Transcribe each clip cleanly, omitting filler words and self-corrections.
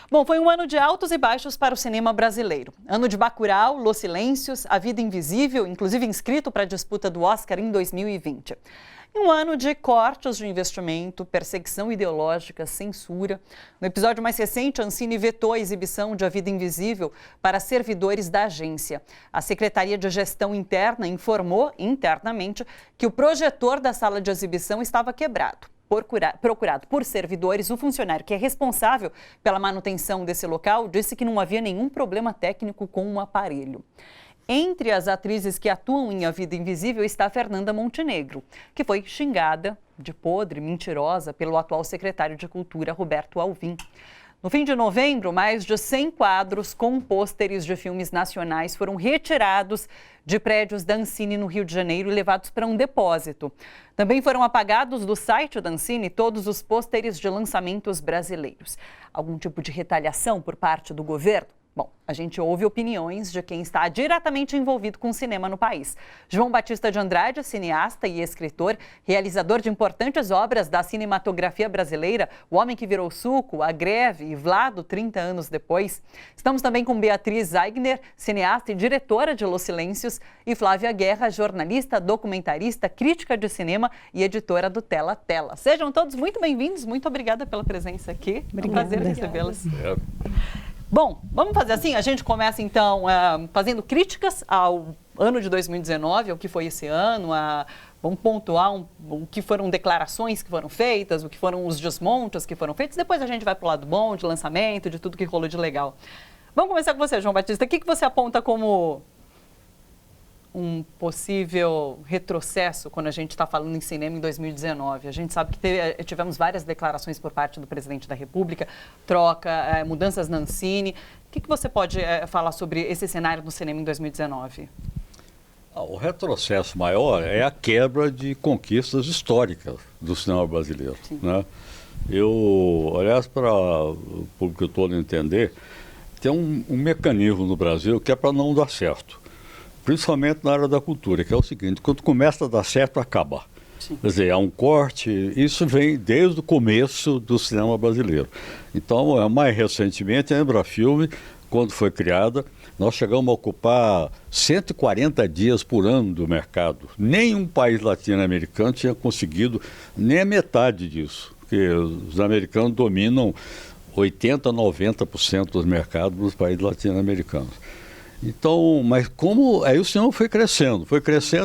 Bom, foi um ano de altos e baixos para o cinema brasileiro. Ano de Bacurau, Los Silêncios, A Vida Invisível, inclusive inscrito para a disputa do Oscar em 2020. E um ano de cortes de investimento, perseguição ideológica, censura. No episódio mais recente, a Ancine vetou a exibição de A Vida Invisível para servidores da agência. A Secretaria de Gestão Interna informou internamente que o projetor da sala de exibição estava quebrado. Procurado por servidores, o funcionário que é responsável pela manutenção desse local disse que não havia nenhum problema técnico com o aparelho. Entre as atrizes que atuam em A Vida Invisível está Fernanda Montenegro, que foi xingada de podre, mentirosa pelo atual secretário de Cultura, Roberto Alvim. No fim de novembro, mais de 100 quadros com pôsteres de filmes nacionais foram retirados de prédios da Ancine no Rio de Janeiro e levados para um depósito. Também foram apagados do site da Ancine todos os pôsteres de lançamentos brasileiros. Algum tipo de retaliação por parte do governo? Bom, a gente ouve opiniões de quem está diretamente envolvido com o cinema no país. João Batista de Andrade, cineasta e escritor, realizador de importantes obras da cinematografia brasileira, O Homem que Virou Suco, A Greve e Vlado, 30 anos depois. Estamos também com Beatriz Aigner, cineasta e diretora de Los Silêncios, e Flávia Guerra, jornalista, documentarista, crítica de cinema e editora do Tela Tela. Sejam todos muito bem-vindos, muito obrigada pela presença aqui. Obrigada. Prazer recebê-las. Bom, vamos fazer assim, a gente começa então fazendo críticas ao ano de 2019, ao que foi esse ano, vamos pontuar o que foram declarações que foram feitas, o que foram os desmontes que foram feitos, depois a gente vai para o lado bom, de lançamento, de tudo que rolou de legal. Vamos começar com você, João Batista, o que você aponta como um possível retrocesso quando a gente está falando em cinema em 2019. A gente sabe que tivemos várias declarações por parte do presidente da República, mudanças na Ancine. O que você pode falar sobre esse cenário do cinema em 2019? O retrocesso maior é a quebra de conquistas históricas do cinema brasileiro, né? Aliás, para o público todo entender, tem um mecanismo no Brasil que é para não dar certo. Principalmente na área da cultura, que é o seguinte: quando começa a dar certo, acaba. Sim. Quer dizer, há um corte, isso vem desde o começo do cinema brasileiro. Então, mais recentemente, a Embrafilme, quando foi criada, nós chegamos a ocupar 140 dias por ano do mercado. Nenhum país latino-americano tinha conseguido nem a metade disso, porque os americanos dominam 80%, 90% dos mercados nos países latino-americanos. Então, mas como aí o cinema foi crescendo,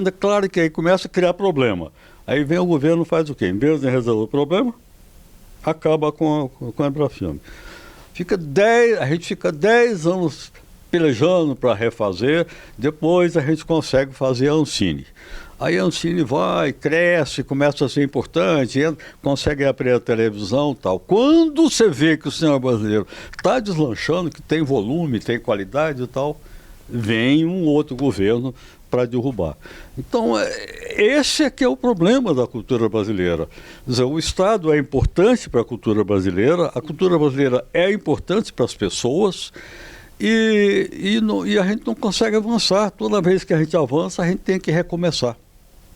é claro que aí começa a criar problema. Aí vem o governo, faz o quê? Em vez de resolver o problema, acaba com a Embrafilme. A gente fica 10 anos pelejando para refazer, depois a gente consegue fazer a Ancine. Aí a Ancine vai, cresce, começa a ser importante, consegue abrir a televisão e tal. Quando você vê que o cinema brasileiro está deslanchando, que tem volume, tem qualidade e tal, vem um outro governo para derrubar. Então, esse é que é o problema da cultura brasileira. Quer dizer, o Estado é importante para a cultura brasileira é importante para as pessoas e a gente não consegue avançar. Toda vez que a gente avança, a gente tem que recomeçar.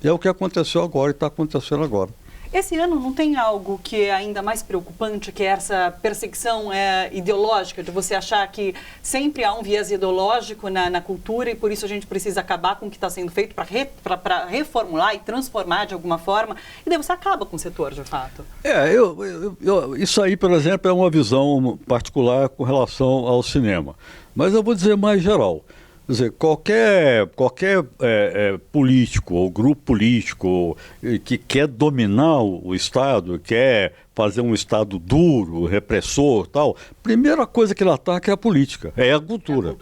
É o que aconteceu agora e está acontecendo agora. Esse ano não tem algo que é ainda mais preocupante, que é essa perseguição ideológica, de você achar que sempre há um viés ideológico na cultura e por isso a gente precisa acabar com o que está sendo feito para reformular e transformar de alguma forma, e daí você acaba com o setor, de fato. Isso aí, por exemplo, é uma visão particular com relação ao cinema. Mas eu vou dizer mais geral. Quer dizer, qualquer político ou grupo político que quer dominar o Estado, quer fazer um Estado duro, repressor e tal, primeira coisa que ele ataca é a política, é a cultura.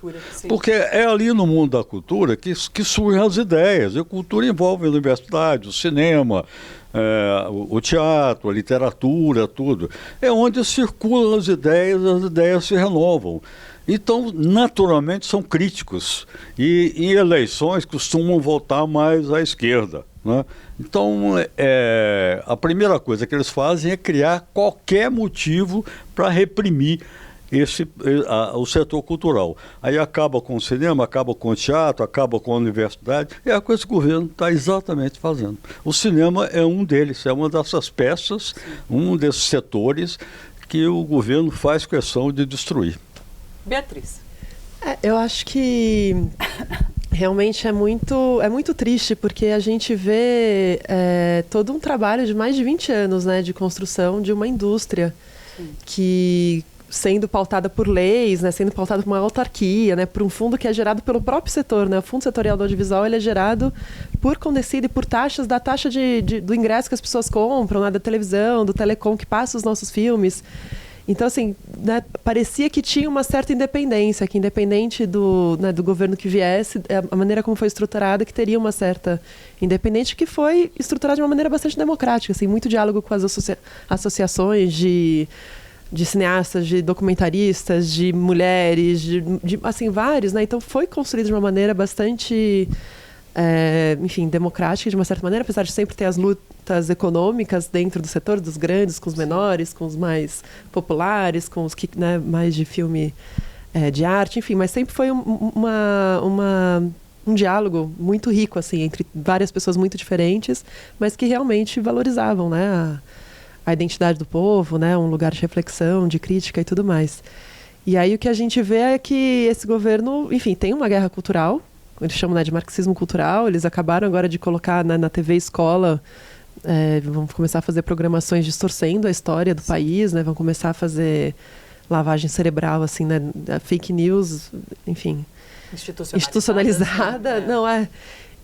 Porque é ali no mundo da cultura que surgem as ideias. E a cultura envolve a universidade, o cinema, o teatro, a literatura, tudo. É onde circulam as ideias se renovam. Então, naturalmente, são críticos e em eleições costumam votar mais à esquerda, né? Então, a primeira coisa que eles fazem é criar qualquer motivo para reprimir o setor cultural. Aí acaba com o cinema, acaba com o teatro, acaba com a universidade. É a coisa que o governo está exatamente fazendo. O cinema é um deles, é uma dessas peças, um desses setores que o governo faz questão de destruir. Beatriz. Eu acho que realmente é muito triste, porque a gente vê todo um trabalho de mais de 20 anos, né, de construção de uma indústria que, sendo pautada por leis, né, sendo pautada por uma autarquia, né, por um fundo que é gerado pelo próprio setor, né, o Fundo Setorial do Audiovisual, ele é gerado por Condecida e por taxas da taxa do ingresso que as pessoas compram, né, da televisão, do telecom que passa os nossos filmes. Então, assim, né, parecia que tinha uma certa independência, que independente do governo que viesse, a maneira como foi estruturada, que teria uma certa independência, que foi estruturada de uma maneira bastante democrática, assim, muito diálogo com as associações de cineastas, de documentaristas, de mulheres, assim, vários, né? Então, foi construído de uma maneira bastante... enfim, democrática de uma certa maneira, apesar de sempre ter as lutas econômicas dentro do setor, dos grandes, com os menores, com os mais populares, com os que, né, mais de filme de arte, enfim, mas sempre foi um diálogo muito rico, assim, entre várias pessoas muito diferentes, mas que realmente valorizavam, né, a identidade do povo, né, um lugar de reflexão, de crítica e tudo mais. E aí o que a gente vê é que esse governo, enfim, tem uma guerra cultural, eles chamam, né, de marxismo cultural. Eles acabaram agora de colocar na TV Escola, vão começar a fazer programações distorcendo a história do país, né, vão começar a fazer lavagem cerebral, assim, né, fake news, enfim, institucionalizada, né? Não é,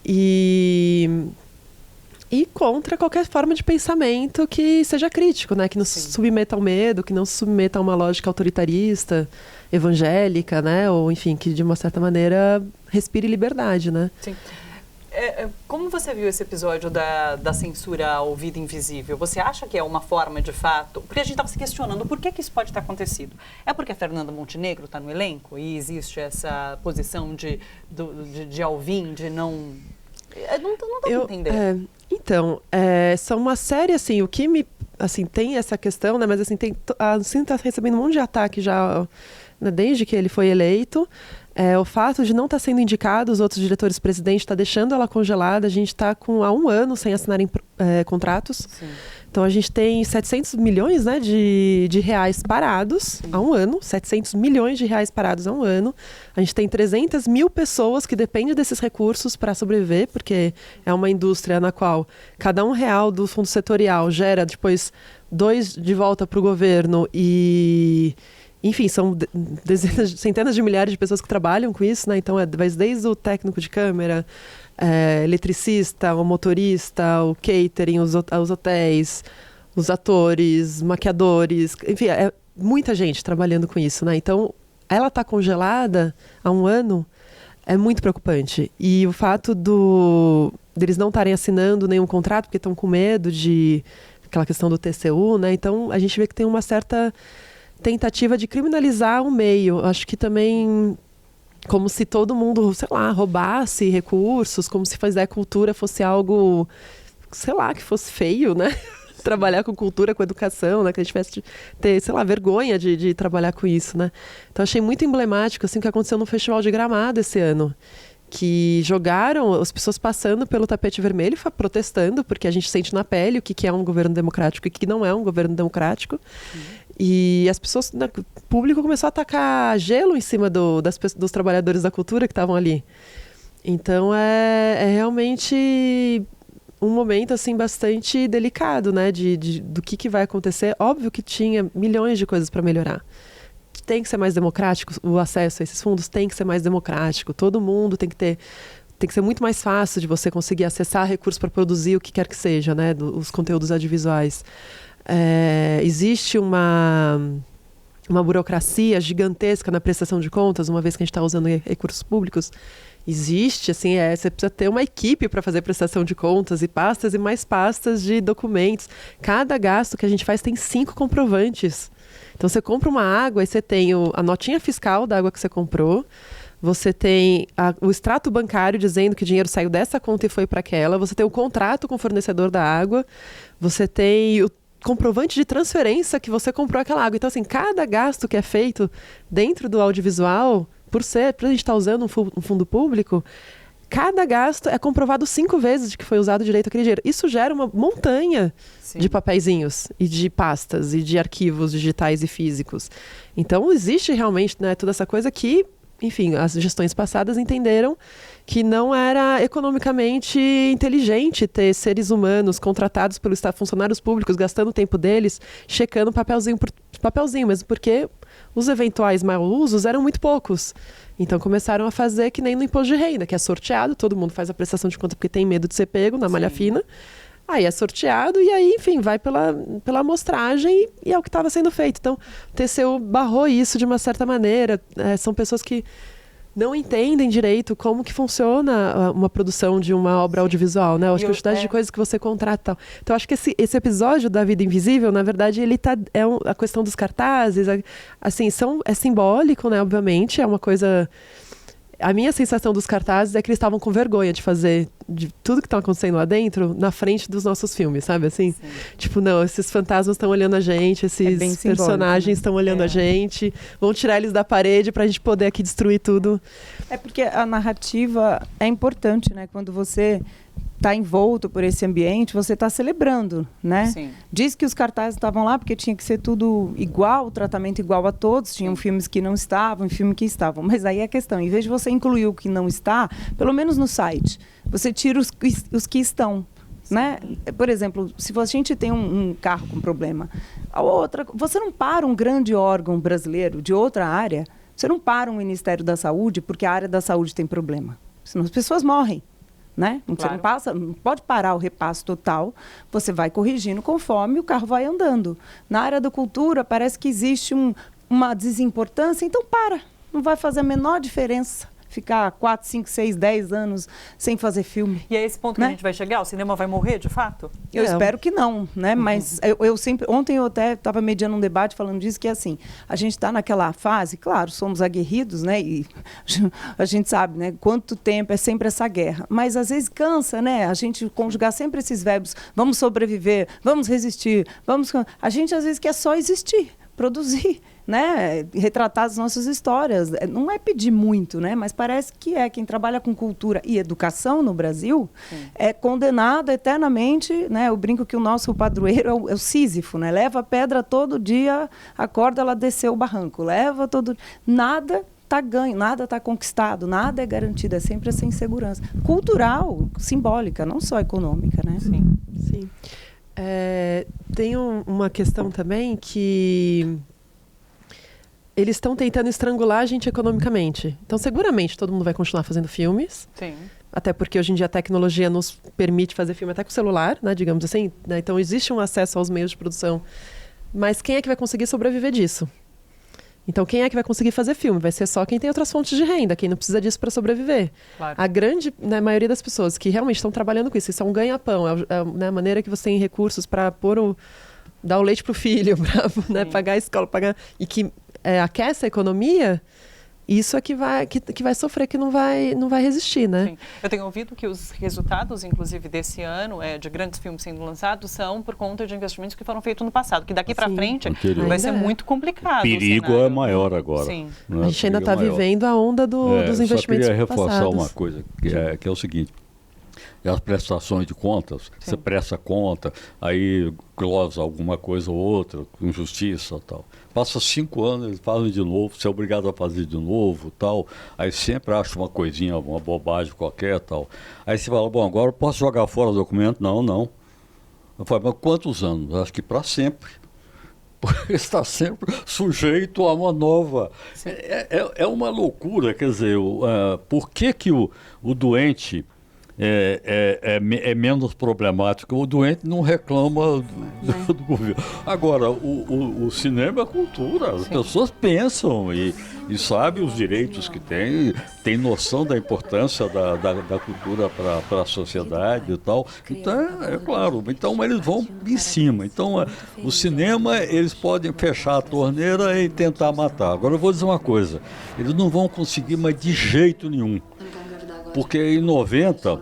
e contra qualquer forma de pensamento que seja crítico, né, que não se submeta ao medo, que não se submeta a uma lógica autoritarista, evangélica, né, ou enfim, que de uma certa maneira respire liberdade, né? Sim. Como você viu esse episódio da censura ao Vida Invisível? Você acha que é uma forma, de fato... Porque a gente estava se questionando por que isso pode ter acontecido. É porque a Fernanda Montenegro está no elenco e existe essa posição de Alvim, de não... Não estou entendendo. Então, são uma série, assim, o que me... Assim, tem essa questão, né? Mas, assim, a Ancine está recebendo um monte de ataque já, né, desde que ele foi eleito. O fato de não estar sendo indicado, os outros diretores-presidentes está deixando ela congelada. A gente está há 1 ano sem assinarem contratos. Sim. Então, a gente tem 700 milhões, né, de reais parados há 1 ano. 700 milhões de reais parados há 1 ano. A gente tem 300 mil pessoas que dependem desses recursos para sobreviver, porque é uma indústria na qual cada R$1 do fundo setorial gera depois 2 de volta para o governo e... Enfim, são centenas de milhares de pessoas que trabalham com isso, né? Então, vai desde o técnico de câmera, eletricista, o motorista, o catering, os hotéis, os atores, maquiadores, enfim, é muita gente trabalhando com isso, né? Então, ela está congelada há 1 ano é muito preocupante. E o fato deles não estarem assinando nenhum contrato, porque estão com medo de aquela questão do TCU, né? Então, a gente vê que tem uma certa tentativa de criminalizar o meio. Acho que também como se todo mundo, sei lá, roubasse recursos, como se fazer cultura fosse algo, sei lá, que fosse feio, né? Trabalhar com cultura, com educação, né? Que a gente tivesse ter, sei lá, vergonha de trabalhar com isso, né? Então achei muito emblemático, assim, o que aconteceu no Festival de Gramado esse ano, que jogaram as pessoas passando pelo tapete vermelho, protestando, porque a gente sente na pele o que é um governo democrático e o que não é um governo democrático. E as pessoas, né, o público começou a atacar gelo em cima dos trabalhadores da cultura que estavam ali. Então é realmente um momento assim bastante delicado, né, do que vai acontecer. Óbvio que tinha milhões de coisas para melhorar. Tem que ser mais democrático, o acesso a esses fundos tem que ser mais democrático. Todo mundo tem que ser muito mais fácil de você conseguir acessar recursos para produzir o que quer que seja, né, os conteúdos audiovisuais. Existe uma burocracia gigantesca na prestação de contas, uma vez que a gente está usando recursos públicos. Existe, assim, você precisa ter uma equipe para fazer prestação de contas e pastas e mais pastas de documentos. Cada gasto que a gente faz tem 5 comprovantes. Então, você compra uma água e você tem a notinha fiscal da água que você comprou, você tem o extrato bancário dizendo que o dinheiro saiu dessa conta e foi para aquela, você tem o contrato com o fornecedor da água, você tem o comprovante de transferência que você comprou aquela água. Então, assim, cada gasto que é feito dentro do audiovisual, por a gente estar usando um fundo público, cada gasto é comprovado 5 vezes de que foi usado direito aquele dinheiro. Isso gera uma montanha de papeizinhos e de pastas e de arquivos digitais e físicos. Então, existe realmente, né, toda essa coisa que, enfim, as gestões passadas entenderam que não era economicamente inteligente ter seres humanos contratados pelo Estado, funcionários públicos, gastando o tempo deles, checando papelzinho por papelzinho, mesmo porque os eventuais mal usos eram muito poucos. Então começaram a fazer que nem no imposto de renda, que é sorteado, todo mundo faz a prestação de conta porque tem medo de ser pego na malha fina. Aí é sorteado e aí, enfim, vai pela amostragem e é o que estava sendo feito. Então, o TCU barrou isso de uma certa maneira. São pessoas que não entendem direito como que funciona uma produção de uma obra audiovisual, né? A quantidade de coisas que você contrata e tal. Então, acho que esse episódio da Vida Invisível, na verdade, ele a questão dos cartazes, assim, é simbólico, né? Obviamente, é uma coisa... A minha sensação dos cartazes é que eles estavam com vergonha de fazer de tudo que está acontecendo lá dentro na frente dos nossos filmes, sabe? Assim, sim. Tipo, não, esses fantasmas estão olhando a gente, esses personagens estão olhando a gente, vão tirar eles da parede para a gente poder aqui destruir tudo. É porque a narrativa é importante, né? Quando você está envolto por esse ambiente, você está celebrando, né? Sim. Diz que os cartazes estavam lá porque tinha que ser tudo igual, o tratamento igual a todos, tinham filmes que não estavam, filmes que estavam, mas aí é a questão, em vez de você incluir o que não está, pelo menos no site, você tira os que estão, né? Por exemplo, se a gente tem um carro com problema, você não para um grande órgão brasileiro de outra área, você não para um Ministério da Saúde porque a área da saúde tem problema, senão as pessoas morrem. Né? Claro. Você não pode parar o repasse total, você vai corrigindo conforme o carro vai andando. Na área da cultura parece que existe uma desimportância, então não vai fazer a menor diferença ficar 4, 5, 6, 10 anos sem fazer filme. E é esse ponto que a gente vai chegar? O cinema vai morrer, de fato? Eu espero que não, né? Mas eu sempre... Ontem eu até estava mediando um debate falando disso, que é assim, a gente está naquela fase, claro, somos aguerridos, né? E a gente sabe, né? Quanto tempo é sempre essa guerra. Mas às vezes cansa, né? A gente conjugar sempre esses verbos, vamos sobreviver, vamos resistir, a gente às vezes quer só existir, produzir, né? Retratar as nossas histórias. Não é pedir muito, né? Mas parece que quem trabalha com cultura e educação no Brasil é condenado eternamente, né? Eu brinco que o nosso padroeiro é o Sísifo, né? Leva a pedra todo dia, acorda, ela desceu o barranco, leva todo... Nada está ganho, nada está conquistado, nada é garantido, é sempre essa insegurança. Cultural, simbólica, não só econômica, né? Sim. Sim. Tem uma questão também que eles estão tentando estrangular a gente economicamente. Então, seguramente, todo mundo vai continuar fazendo filmes. Sim. Até porque, hoje em dia, a tecnologia nos permite fazer filme até com o celular, né, digamos assim. Né? Então, existe um acesso aos meios de produção. Mas quem é que vai conseguir sobreviver disso? Então, quem é que vai conseguir fazer filme? Vai ser só quem tem outras fontes de renda, quem não precisa disso para sobreviver. Claro. A grande maioria das pessoas que realmente estão trabalhando com isso é um ganha-pão, é a maneira que você tem recursos para dar o leite para o filho, para pagar a escola, e que aquece a economia, isso é que vai sofrer, que não vai resistir, né? Sim. Eu tenho ouvido que os resultados, inclusive, desse ano, de grandes filmes sendo lançados, são por conta de investimentos que foram feitos no passado, que daqui para frente vai ser muito complicado. O perigo é maior agora. Sim. A gente ainda está vivendo a onda dos investimentos passados. Eu queria reforçar uma coisa, que é o seguinte. As prestações de contas, você presta conta, aí glosa alguma coisa ou outra, com justiça e tal. Passa 5 anos, eles fazem de novo, você é obrigado a fazer de novo tal. Aí sempre acha uma coisinha, uma bobagem qualquer tal. Aí você fala, bom, agora eu posso jogar fora o documento? Não. Eu falo, mas quantos anos? Acho que para sempre. Porque está sempre sujeito a uma nova... É uma loucura, quer dizer, por que o doente... É menos problemático. O doente não reclama do governo. Agora, o cinema é cultura. As pessoas pensam e sabem os direitos que tem noção da importância da cultura para a sociedade e tal. Então, é claro. Então, eles vão em cima. Então, o cinema, eles podem fechar a torneira e tentar matar. Agora, eu vou dizer uma coisa. Eles não vão conseguir mais de jeito nenhum. Porque em 90,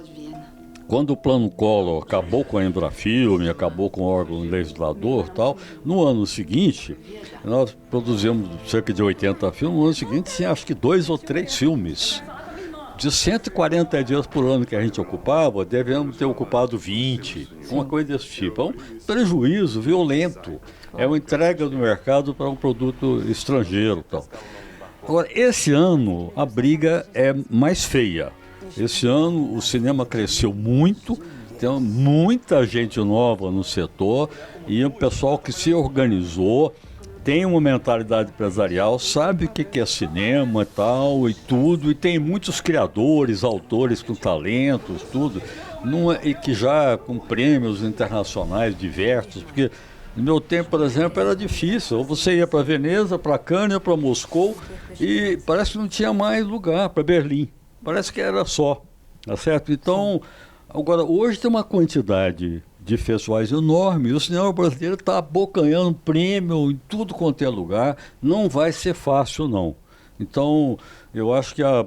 quando o Plano Collor acabou com a Embrafilme, acabou com o órgão legislador e tal, no ano seguinte, nós produzimos cerca de 80 filmes, no ano seguinte tinha acho que 2 ou 3 filmes de 140 dias por ano que a gente ocupava, devemos ter ocupado 20, uma coisa desse tipo. É um prejuízo violento. É uma entrega do mercado para um produto estrangeiro. Tal. Agora, esse ano a briga é mais feia. Esse ano o cinema cresceu muito, tem muita gente nova no setor e o pessoal que se organizou tem uma mentalidade empresarial, sabe o que é cinema e tal, e tudo, e tem muitos criadores, autores com talentos, tudo, e que já com prêmios internacionais diversos, porque no meu tempo, por exemplo, era difícil, ou você ia para Veneza, para Cannes, para Moscou, e parece que não tinha mais lugar, para Berlim, parece que era só, tá certo? Então, agora, hoje tem uma quantidade de festivais enorme, e o cinema brasileiro está abocanhando prêmio em tudo quanto é lugar, não vai ser fácil não. Então, eu acho que a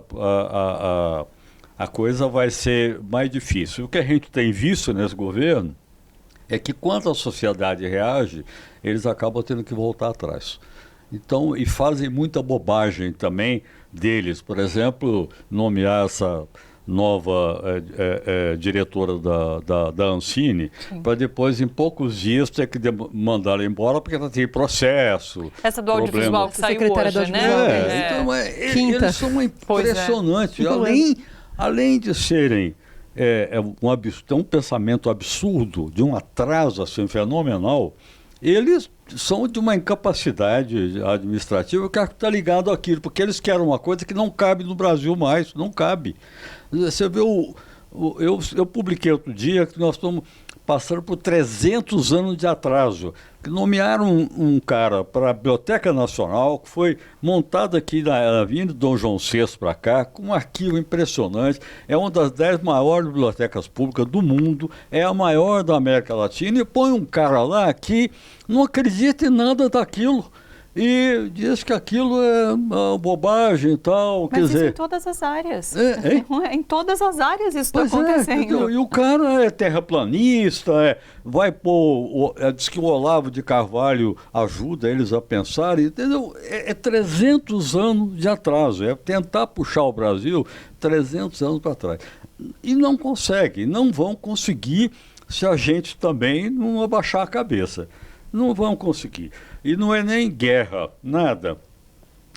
coisa vai ser mais difícil. O que a gente tem visto nesse governo é que quando a sociedade reage, eles acabam tendo que voltar atrás. Então, e fazem muita bobagem também deles, por exemplo, nomear essa nova diretora da Ancine, para depois, em poucos dias, ter que mandar ela embora porque ela tem processo. Essa do audiovisual que saiu hoje, né? Então, eles são impressionantes. Além de serem um pensamento absurdo, de um atraso assim, fenomenal, eles são de uma incapacidade administrativa que está ligado àquilo, porque eles querem uma coisa que não cabe no Brasil mais, não cabe. Você vê, eu publiquei outro dia que nós estamos passando por 300 anos de atraso, que nomearam um cara para a Biblioteca Nacional, que foi montado aqui na vinda do Dom João VI para cá, com um arquivo impressionante, é uma das 10 maiores bibliotecas públicas do mundo, é a maior da América Latina, e põe um cara lá que não acredita em nada daquilo. E diz que aquilo é uma bobagem e tal. Mas isso em todas as áreas. Em todas as áreas isso está acontecendo. E o cara é terraplanista, vai pôr. Diz que o Olavo de Carvalho ajuda eles a pensar, entendeu? É 300 anos de atraso. É tentar puxar o Brasil 300 anos para trás. E não consegue, não vão conseguir se a gente também não abaixar a cabeça. Não vão conseguir. E não é nem guerra, nada.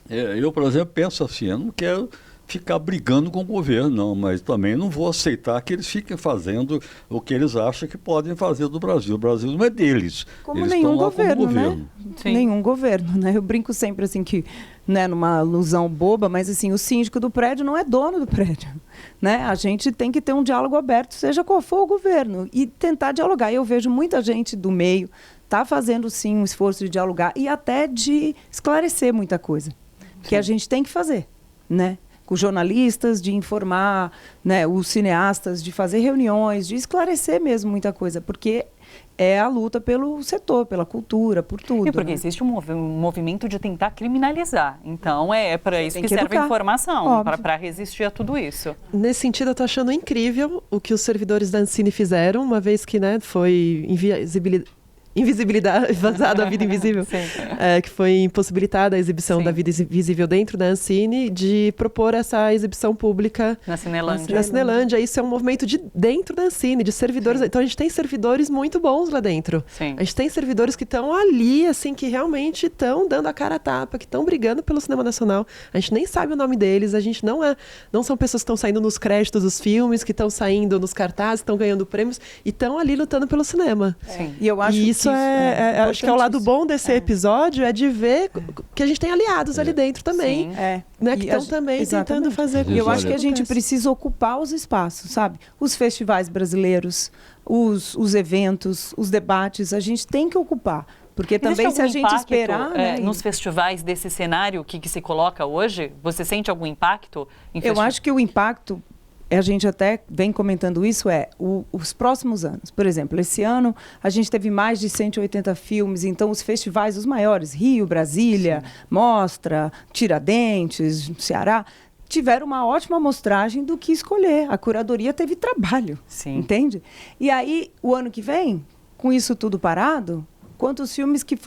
Eu, por exemplo, penso assim, eu não quero ficar brigando com o governo, não, mas também não vou aceitar que eles fiquem fazendo o que eles acham que podem fazer do Brasil. O Brasil não é deles. Como eles nenhum estão lá governo, como governo. né? Nenhum governo, né? Eu brinco sempre assim que, né, numa alusão boba, mas assim, o síndico do prédio não é dono do prédio, né? A gente tem que ter um diálogo aberto, seja qual for o governo, e tentar dialogar. E eu vejo muita gente do meio está fazendo, sim, um esforço de dialogar e até de esclarecer muita coisa, que a gente tem que fazer, né? Com jornalistas, de informar, né, os cineastas, de fazer reuniões, de esclarecer mesmo muita coisa, porque é a luta pelo setor, pela cultura, por tudo. E porque existe um movimento de tentar criminalizar. Então, é para isso que serve a informação, para resistir a tudo isso. Nesse sentido, eu estou achando incrível o que os servidores da Ancine fizeram, uma vez que, né, foi invisibilidade, vazada a vida invisível, que foi impossibilitada a exibição da vida invisível dentro da Ancine, de propor essa exibição pública na Cinelândia. Na Cinelândia. Isso é um movimento de dentro da Ancine, de servidores. Sim. Então a gente tem servidores muito bons lá dentro. Sim. A gente tem servidores que estão ali, assim, que realmente estão dando a cara a tapa, que estão brigando pelo cinema nacional. A gente nem sabe o nome deles, a gente não são pessoas que estão saindo nos créditos dos filmes, que estão saindo nos cartazes, estão ganhando prêmios e estão ali lutando pelo cinema. Sim. E eu acho que acho que é o lado bom desse episódio, é de ver que a gente tem aliados ali dentro também. Sim. Né, que estão também tentando fazer. E eu acho que a gente precisa ocupar os espaços, sabe? Os festivais brasileiros, os eventos, os debates, a gente tem que ocupar. Porque também se a gente esperar... nos festivais desse cenário que se coloca hoje, você sente algum impacto? Eu acho que o impacto... A gente até vem comentando isso, os próximos anos. Por exemplo, esse ano a gente teve mais de 180 filmes, então os festivais, os maiores, Rio, Brasília, Mostra, Tiradentes, Ceará, tiveram uma ótima amostragem do que escolher. A curadoria teve trabalho, entende? E aí, o ano que vem, com isso tudo parado... Quantos filmes que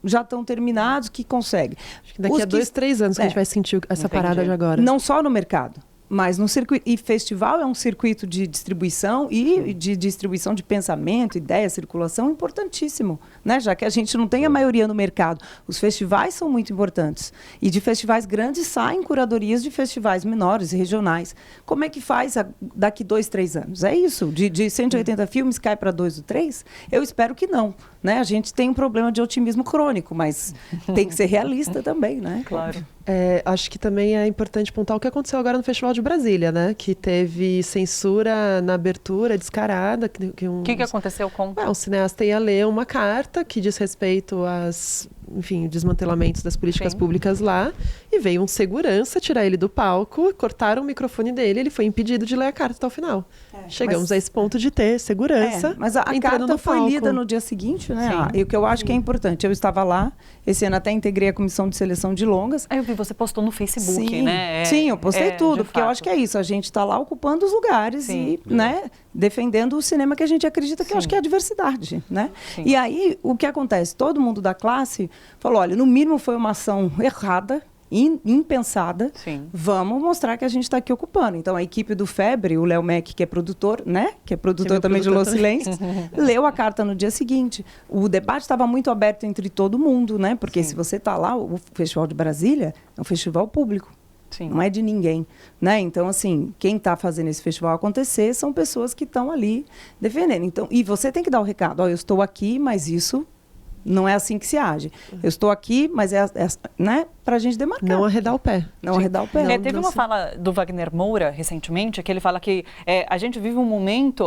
já estão terminados, que conseguem? Acho que daqui a 2, 3 anos que a gente vai sentir essa parada de agora. Não só no mercado, Mas no circuito, e festival é um circuito de distribuição e de distribuição de pensamento, ideia, circulação importantíssimo, né? Já que a gente não tem a maioria no mercado. Os festivais são muito importantes. E de festivais grandes saem curadorias de festivais menores e regionais. Como é que faz daqui 2, 3 anos? É isso? De 180 filmes cai para 2 ou 3? Eu espero que não. Né? A gente tem um problema de otimismo crônico, mas tem que ser realista também, né? Claro. Acho que também é importante pontuar o que aconteceu agora no Festival de Brasília, né? Que teve censura na abertura descarada. O que aconteceu com? O cineasta ia ler uma carta que diz respeito às, enfim, desmantelamentos das políticas públicas lá, e veio um segurança tirar ele do palco, cortaram o microfone dele, ele foi impedido de ler a carta até o final. Chegamos a esse ponto de ter segurança. Mas a carta foi lida no dia seguinte, né? E o que eu acho que é importante, eu estava lá, esse ano até integrei a comissão de seleção de longas. Eu vi, você postou no Facebook, né? Sim, eu postei tudo, porque eu acho que é isso, a gente está lá ocupando os lugares e, né, defendendo o cinema que a gente acredita que eu acho que é a diversidade, né? E aí, o que acontece? Todo mundo da classe falou, olha, no mínimo foi uma ação errada, impensada, vamos mostrar que a gente está aqui ocupando. Então, a equipe do Febre, o Léo Mac, que é produtor, né? Que é produtor também de Los Silêncios, leu a carta no dia seguinte. O debate estava muito aberto entre todo mundo, né? Porque se você está lá, o Festival de Brasília é um festival público. Não é de ninguém, né? Então, assim, quem está fazendo esse festival acontecer são pessoas que estão ali defendendo. Então, e você tem que dar o recado, eu estou aqui, mas isso não é assim que se age. Eu estou aqui, mas né, para a gente demarcar. Não arredar o pé. Não arredar o pé. Teve uma fala do Wagner Moura, recentemente, que ele fala que a gente vive um momento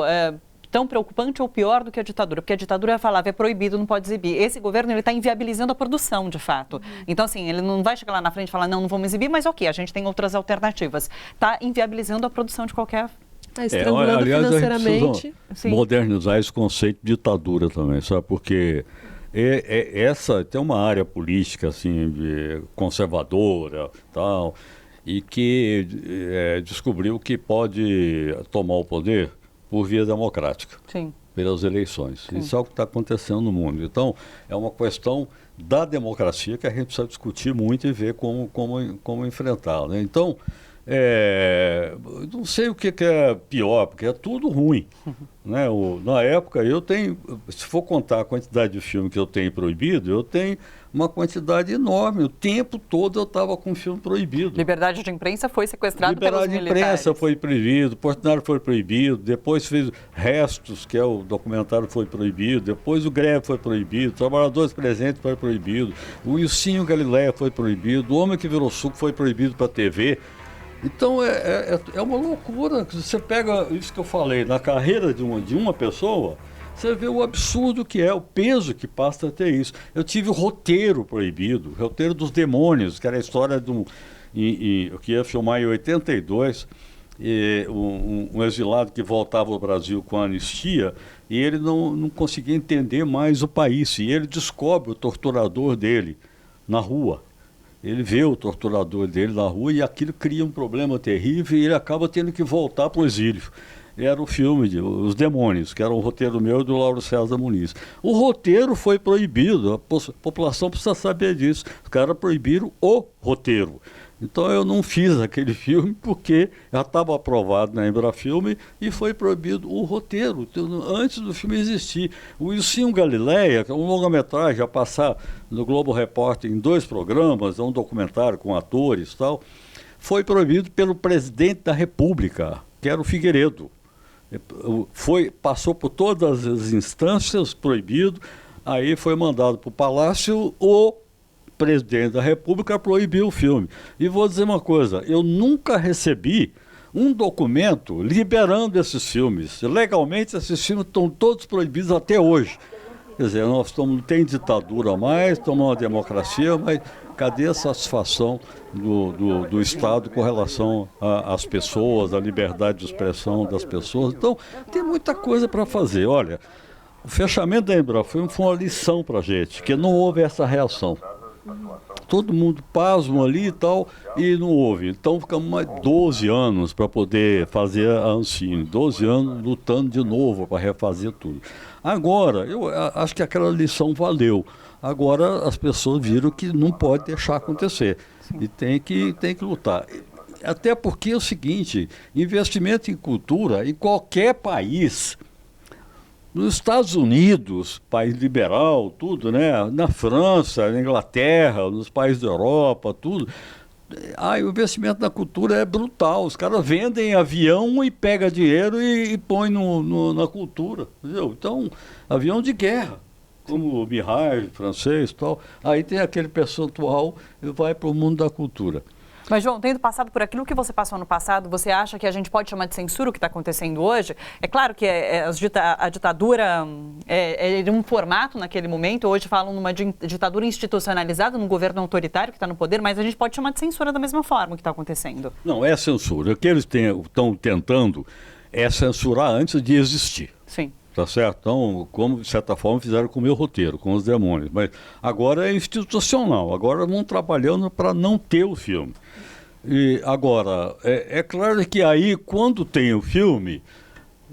tão preocupante ou pior do que a ditadura, porque a ditadura falava, é proibido, não pode exibir. Esse governo está inviabilizando a produção, de fato. Então, assim, ele não vai chegar lá na frente e falar, não vamos exibir, mas ok, a gente tem outras alternativas. Está inviabilizando a produção de qualquer... Estrangulando aliás, financeiramente. A gente modernizar esse conceito de ditadura também, sabe? Porque essa tem uma área política assim, conservadora, tal, e que descobriu que pode tomar o poder por via democrática, pelas eleições. Isso é o que está acontecendo no mundo. Então, é uma questão da democracia que a gente precisa discutir muito e ver como enfrentar, né? Então, não sei o que é pior, porque é tudo ruim. Né? Na época, se for contar a quantidade de filme que eu tenho proibido, eu tenho uma quantidade enorme. O tempo todo eu estava com filme proibido. Liberdade de imprensa foi sequestrado pelos militares. Liberdade de imprensa foi proibido, Portinari foi proibido, depois fez Restos, que é o documentário, foi proibido, depois o Greve foi proibido, Trabalhadores Presentes foi proibido, o Ilcinho Galileia foi proibido, O Homem que Virou Suco foi proibido para a TV. Então, é uma loucura. Você pega isso que eu falei, na carreira de uma pessoa, você vê o absurdo que é, o peso que passa a ter isso. Eu tive o Roteiro proibido, o Roteiro dos Demônios, que era a história que ia filmar em 82, um exilado que voltava ao Brasil com a anistia, e ele não conseguia entender mais o país. E ele descobre o torturador dele na rua. Ele vê o torturador dele na rua e aquilo cria um problema terrível e ele acaba tendo que voltar para o exílio. Era o filme Os Demônios, que era um roteiro meu e do Lauro César Muniz. O roteiro foi proibido, a população precisa saber disso. Os caras proibiram o roteiro. Então eu não fiz aquele filme porque já estava aprovado na Embrafilme e foi proibido o roteiro, antes do filme existir. O Ilcinho Galileia, que é um longa-metragem, a passar no Globo Repórter em 2 programas, é um documentário com atores e tal, foi proibido pelo presidente da República, que era o Figueiredo. Passou por todas as instâncias, proibido, aí foi mandado para o Palácio, o presidente da República proibiu o filme. E vou dizer uma coisa, eu nunca recebi um documento liberando esses filmes. Legalmente, esses filmes estão todos proibidos até hoje. Quer dizer, nós não tem ditadura mais, estamos numa democracia, mas cadê a satisfação do Estado com relação às pessoas, à liberdade de expressão das pessoas? Então, tem muita coisa para fazer. Olha, o fechamento da Embrafilme foi uma lição para a gente, que não houve essa reação. Todo mundo pasmo ali e tal, e não houve. Então ficamos mais 12 anos para poder fazer a Ancine, 12 anos lutando de novo para refazer tudo. Agora, eu acho que aquela lição valeu. Agora as pessoas viram que não pode deixar acontecer. E tem que lutar. Até porque é o seguinte, investimento em cultura em qualquer país, nos Estados Unidos, país liberal, tudo, né? Na França, na Inglaterra, nos países da Europa, tudo. O investimento na cultura é brutal. Os caras vendem avião e pegam dinheiro e põem na cultura. Entendeu? Então, avião de guerra, como o Mirage francês e tal. Aí tem aquele percentual e vai para o mundo da cultura. Mas, João, tendo passado por aquilo que você passou no passado, você acha que a gente pode chamar de censura o que está acontecendo hoje? É claro que a ditadura era um formato naquele momento, hoje falam numa ditadura institucionalizada, num governo autoritário que está no poder, mas a gente pode chamar de censura da mesma forma o que está acontecendo. Não, é censura. O que eles estão tentando é censurar antes de existir. Sim. Tá certo? Então, como de certa forma fizeram com o meu roteiro, com os demônios. Mas agora é institucional, agora vão trabalhando para não ter o filme. E agora, é claro que aí, quando tem o filme,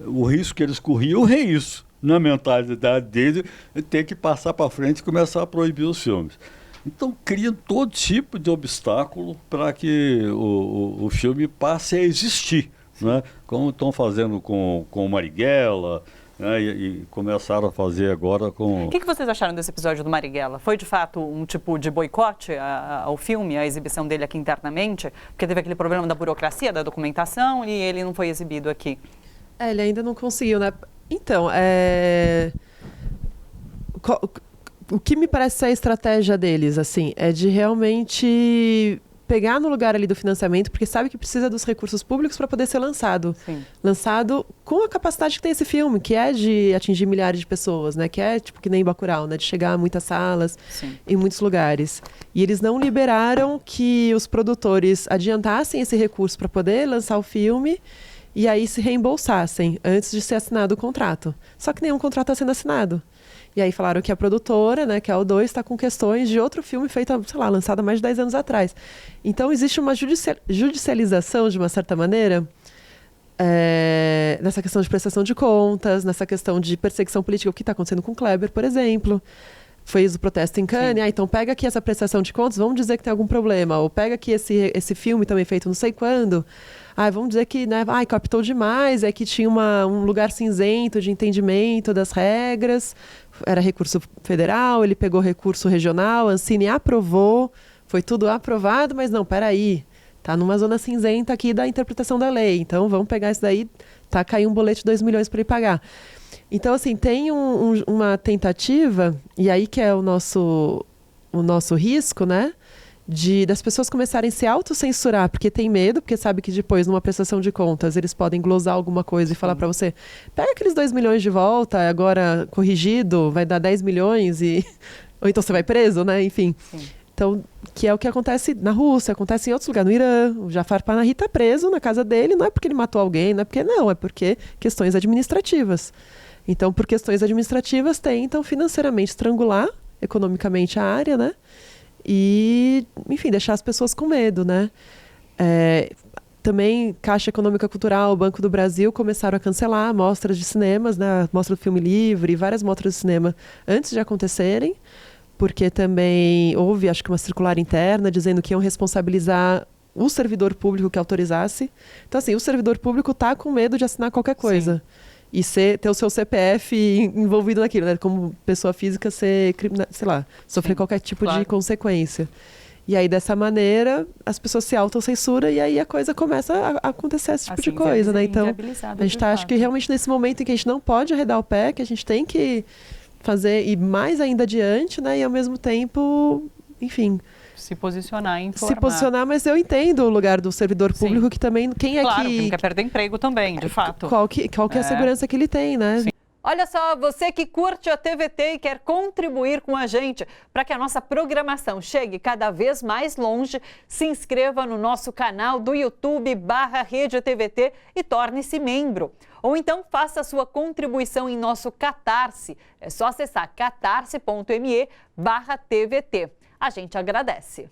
o risco que eles corriam é isso. Na mentalidade deles, ter que passar para frente e começar a proibir os filmes. Então, criam todo tipo de obstáculo para que o filme passe a existir, né? Como estão fazendo com o Marighella, né? E começaram a fazer agora com... O que vocês acharam desse episódio do Marighella? Foi, de fato, um tipo de boicote ao filme, a exibição dele aqui internamente? Porque teve aquele problema da burocracia, da documentação, e ele não foi exibido aqui. Ele ainda não conseguiu, né? Então, o que me parece ser a estratégia deles, assim, é de realmente pegar no lugar ali do financiamento, porque sabe que precisa dos recursos públicos para poder ser lançado. Sim. Lançado com a capacidade que tem esse filme, que é de atingir milhares de pessoas, né? Que é tipo que nem Bacurau, né? De chegar a muitas salas, sim, em muitos lugares. E eles não liberaram que os produtores adiantassem esse recurso para poder lançar o filme e aí se reembolsassem antes de ser assinado o contrato. Só que nenhum contrato está sendo assinado. E aí falaram que a produtora, né, que é a O2, está com questões de outro filme feito, sei lá, lançado há mais de 10 anos atrás. Então existe uma judicialização, de uma certa maneira, nessa questão de prestação de contas, nessa questão de perseguição política, o que está acontecendo com o Kleber, por exemplo. Fez o protesto em Cannes, então pega aqui essa prestação de contas, vamos dizer que tem algum problema. Ou pega aqui esse filme também feito não sei quando. Vamos dizer que, né, captou demais, que tinha um lugar cinzento de entendimento das regras. Era recurso federal, ele pegou recurso regional, a Ancine aprovou, foi tudo aprovado, mas não, peraí, tá numa zona cinzenta aqui da interpretação da lei, então vamos pegar isso daí, caiu um bolete de 2 milhões para ele pagar. Então, assim, tem uma tentativa, e aí que é o nosso risco, né? Das pessoas começarem a se autocensurar, porque tem medo, porque sabe que depois, numa prestação de contas, eles podem glosar alguma coisa e falar para você, pega aqueles 2 milhões de volta, agora corrigido, vai dar 10 milhões, ou então você vai preso, né? Enfim. Sim. Então, que é o que acontece na Rússia, acontece em outros lugares, no Irã. O Jafar Panahi está preso na casa dele, não é porque ele matou alguém, é porque questões administrativas. Então, por questões administrativas, tentam financeiramente estrangular economicamente a área, né? E, enfim, deixar as pessoas com medo, né? Também Caixa Econômica Cultural, Banco do Brasil começaram a cancelar mostras de cinemas, né? Mostra do Filme Livre, várias mostras de cinema antes de acontecerem, porque também houve, acho que uma circular interna dizendo que iam responsabilizar o servidor público que autorizasse. Então, assim, o servidor público está com medo de assinar qualquer coisa. Sim. E ter o seu CPF envolvido naquilo, né? Como pessoa física, sei lá, sofrer qualquer tipo de consequência. E aí, dessa maneira, as pessoas se autocensuram e aí a coisa começa a acontecer esse tipo de coisa, né? Então, a gente acho que realmente nesse momento em que a gente não pode arredar o pé, que a gente tem que fazer, e mais ainda adiante, né? E ao mesmo tempo, enfim... Se posicionar e informar. Se posicionar, mas eu entendo o lugar do servidor público, que também... Claro, que não quer perder emprego também, de fato. Qual que é a segurança que ele tem, né? Sim. Olha só, você que curte a TVT e quer contribuir com a gente para que a nossa programação chegue cada vez mais longe, se inscreva no nosso canal do YouTube /Rede TVT e torne-se membro. Ou então faça a sua contribuição em nosso Catarse. É só acessar catarse.me/TVT. A gente agradece.